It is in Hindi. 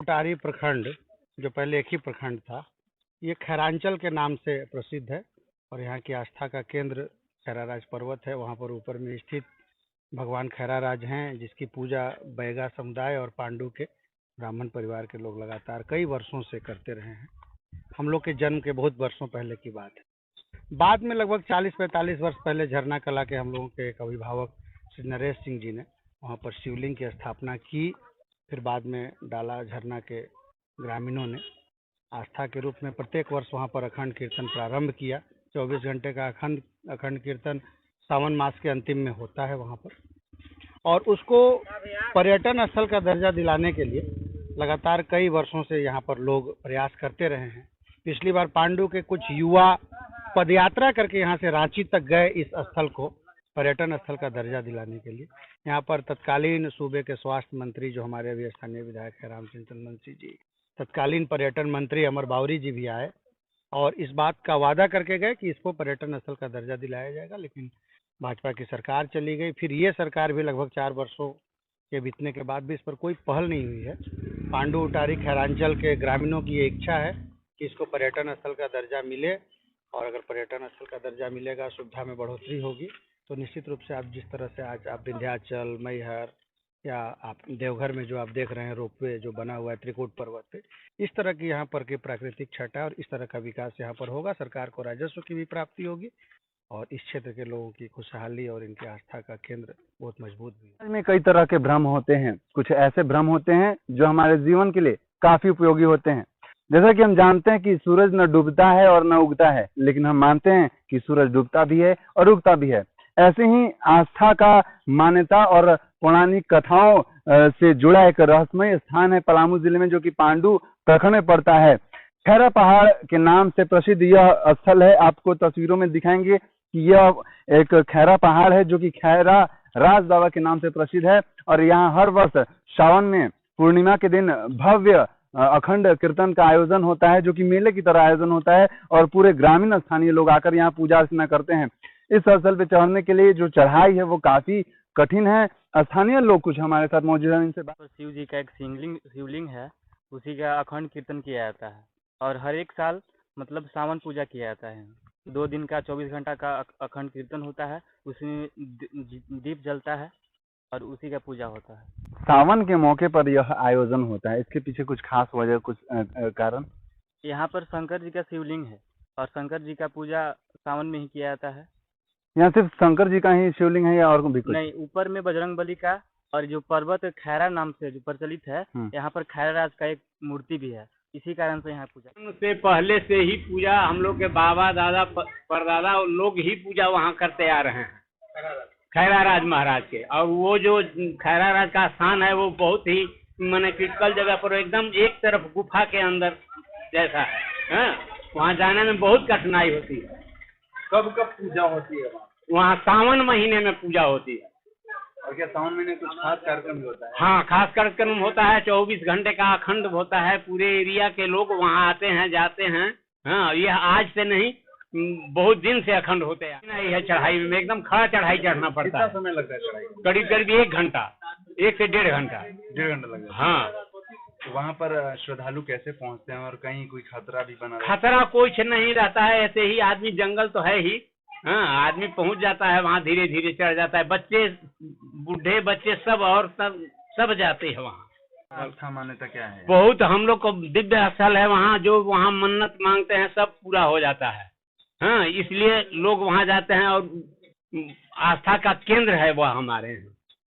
उटारी प्रखंड, जो पहले एक ही प्रखंड था, ये खैरांचल के नाम से प्रसिद्ध है और यहाँ की आस्था का केंद्र खैराराज पर्वत है। वहाँ पर ऊपर में स्थित भगवान खैराराज हैं, जिसकी पूजा बैगा समुदाय और पांडु के ब्राह्मण परिवार के लोग लगातार कई वर्षों से करते रहे हैं। हम लोग के जन्म के बहुत वर्षों पहले की बात है। बाद में लगभग 40-45 वर्ष पहले झरना कला के हम लोगों के एक अभिभावक श्री नरेश सिंह जी ने वहाँ पर शिवलिंग की स्थापना की। फिर बाद में डाला झरना के ग्रामीणों ने आस्था के रूप में प्रत्येक वर्ष वहाँ पर अखंड कीर्तन प्रारंभ किया। 24 घंटे का अखंड कीर्तन सावन मास के अंतिम में होता है वहाँ पर, और उसको पर्यटन स्थल का दर्जा दिलाने के लिए लगातार कई वर्षों से यहाँ पर लोग प्रयास करते रहे हैं। पिछली बार पांडु के कुछ युवा पदयात्रा करके यहाँ से रांची तक गए इस स्थल को पर्यटन स्थल का दर्जा दिलाने के लिए। यहाँ पर तत्कालीन सूबे के स्वास्थ्य मंत्री, जो हमारे अभी स्थानीय विधायक है रामचंद्र चंदनसी जी, तत्कालीन पर्यटन मंत्री अमर बावरी जी भी आए और इस बात का वादा करके गए कि इसको पर्यटन स्थल का दर्जा दिलाया जाएगा। लेकिन भाजपा की सरकार चली गई, फिर ये सरकार भी लगभग 4 वर्षों के बीतने के बाद भी इस पर कोई पहल नहीं हुई है। पांडु उटारी खैरांचल के ग्रामीणों की ये इच्छा है कि इसको पर्यटन स्थल का दर्जा मिले, और अगर पर्यटन स्थल का दर्जा मिलेगा, सुविधा में बढ़ोतरी होगी, तो निश्चित रूप से आप जिस तरह से आज आप विंध्याचल, मैहर या आप देवघर में जो आप देख रहे हैं रोपवे जो बना हुआ है त्रिकूट पर्वत पे, इस तरह की यहाँ पर की प्राकृतिक छटा और इस तरह का विकास यहाँ पर होगा। सरकार को राजस्व की भी प्राप्ति होगी और इस क्षेत्र के लोगों की खुशहाली और इनकी आस्था का केंद्र बहुत मजबूत भी है। में कई तरह के भ्रम होते हैं। कुछ ऐसे भ्रम होते हैं जो हमारे जीवन के लिए काफी उपयोगी होते हैं। जैसा कि हम जानते हैं कि सूरज न डूबता है और न उगता है, लेकिन हम मानते हैं कि सूरज डूबता भी है और उगता भी है। ऐसे ही आस्था का मान्यता और पौराणिक कथाओं से जुड़ा एक रहस्यमय स्थान है पलामू जिले में, जो कि पांडु प्रखंड में पड़ता है। खैरा पहाड़ के नाम से प्रसिद्ध यह स्थल है। आपको तस्वीरों में दिखाएंगे कि यह एक खैरा पहाड़ है जो कि खैरा राज बाबा के नाम से प्रसिद्ध है, और यहाँ हर वर्ष सावन में पूर्णिमा के दिन भव्य अखंड कीर्तन का आयोजन होता है, जो कि मेले की तरह आयोजन होता है, और पूरे ग्रामीण स्थानीय लोग आकर यहाँ पूजा अर्चना करते हैं। इस स्थल पे चढ़ने के लिए जो चढ़ाई है वो काफी कठिन है। स्थानीय लोग कुछ हमारे साथ मौजूद हैं, इनसे तो शिव जी का एक शिवलिंग है, उसी का अखंड कीर्तन किया जाता है, और हर एक साल मतलब सावन पूजा किया जाता है। 2 दिन का 24 घंटा का अखंड कीर्तन होता है, उसमें दीप जलता है और उसी का पूजा होता है। सावन के मौके पर यह आयोजन होता है, इसके पीछे कुछ खास वजह, कुछ कारण? यहाँ पर शंकर जी का शिवलिंग है और शंकर जी का पूजा सावन में ही किया जाता है। यहाँ सिर्फ शंकर जी का ही शिवलिंग है या और भी कुछ? नहीं, ऊपर में बजरंगबली का, और जो पर्वत खैरा नाम से जो प्रचलित है, यहाँ पर खैराराज का एक मूर्ति भी है। इसी कारण से यहाँ पूजा से पहले से ही पूजा हम लोग के बाबा दादा परदादा लोग ही पूजा वहाँ करते आ रहे हैं खैराराज महाराज के। और वो जो खैराराज का स्थान है वो बहुत ही माने क्रिटिकल जगह पर, एकदम एक तरफ गुफा के अंदर जैसा है। वहाँ जाने में बहुत कठिनाई होती है। कब कब पूजा होती है वहाँ सावन महीने में पूजा होती है। और क्या सावन महीने कुछ खास कार्यक्रम भी होता है? हाँ, खास कार्यक्रम होता है। 24 घंटे का अखंड होता है। पूरे एरिया के लोग वहाँ आते हैं, जाते हैं। हाँ, यह आज से नहीं, बहुत दिन से अखंड होते हैं। नहीं है चढ़ाई में, एकदम खड़ा चढ़ाई चढ़ना पड़ता है। कितना समय लगता है चढ़ाई? करीब करीब 1 घंटा, 1 से 1.5 घंटा। 1.5 घंटा लगता है। हाँ। तो वहाँ पर श्रद्धालु कैसे पहुँचते हैं और कहीं कोई खतरा भी बना? खतरा कुछ नहीं रहता है, ऐसे ही आदमी, जंगल तो है ही। हाँ, आदमी पहुँच जाता है वहाँ, धीरे धीरे चढ़ जाता है। बच्चे, बूढ़े, बच्चे सब, और सब जाते हैं वहाँ। आस्था मान्यता क्या है? बहुत, हम लोग को दिव्य स्थल है वहाँ, जो वहाँ मन्नत मांगते हैं सब पूरा हो जाता है। हाँ, इसलिए लोग वहाँ जाते हैं और आस्था का केंद्र है वह हमारे यहाँ।